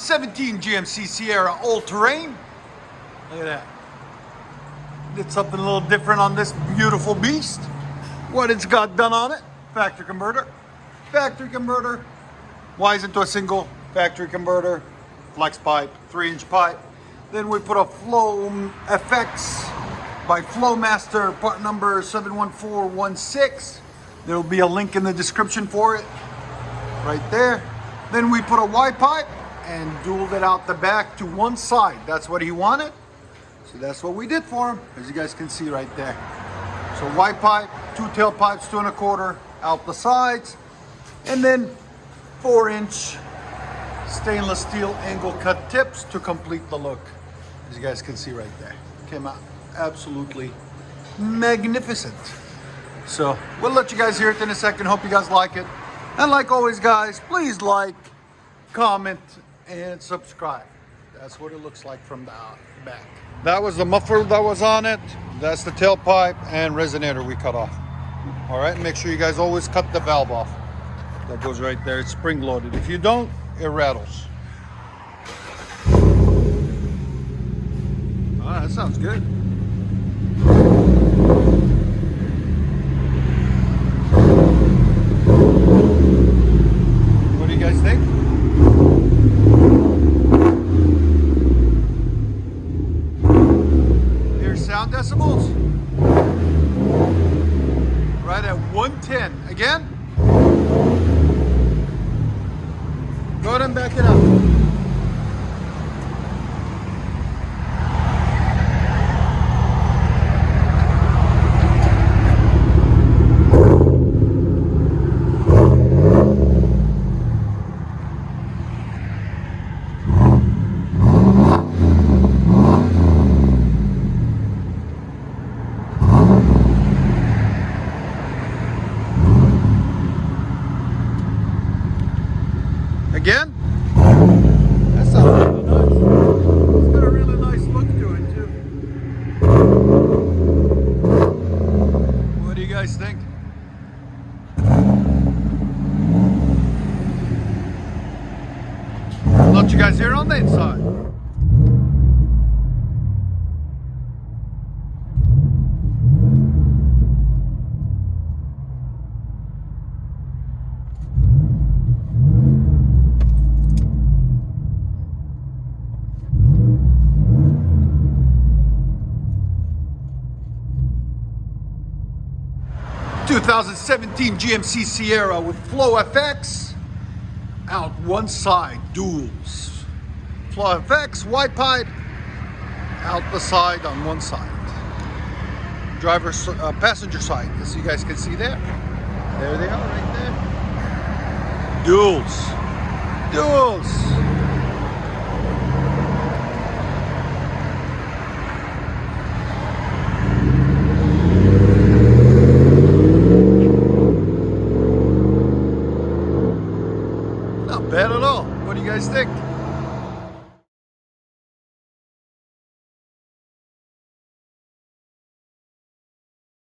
2017 GMC Sierra all-terrain. Look at that. Did something a little different on this beautiful beast. What it's got done on it: factory converter, wise into a single factory converter, flex pipe, 3-inch pipe. Then we put a FX by FLOWMASTer, part number 71416. There will be a link in the description for it, right there. Then we put a Y pipe and dualed it out the back to one side. That's what he wanted. So that's what we did for him, as you guys can see right there. So Y pipe, 2 tailpipes, 2 1/4 out the sides, and then 4-inch stainless steel angle cut tips to complete the look, as you guys can see right there. Came out absolutely magnificent. So we'll let you guys hear it in a second. Hope you guys like it. And like always, guys, please like, comment, and subscribe. That's what it looks like from the back. That was the muffler that was on it. That's the tailpipe and resonator we cut off. All right, make sure you guys always cut the valve off. That goes right there. It's spring loaded. If you don't, it rattles. Oh, that sounds good. What do you guys think? Here's sound decibels. Right at 110. Again. Go ahead and back it up. Again? That sounds really nice. It's got a really nice look to it too. What do you guys think? I'll let you guys hear it on the inside. 2017 GMC Sierra with FlowFX out one side, duals. FlowFX, Y pipe out the side on one side. Passenger side, as you guys can see there. There they are right there. Duals. Not bad at all. What do you guys think?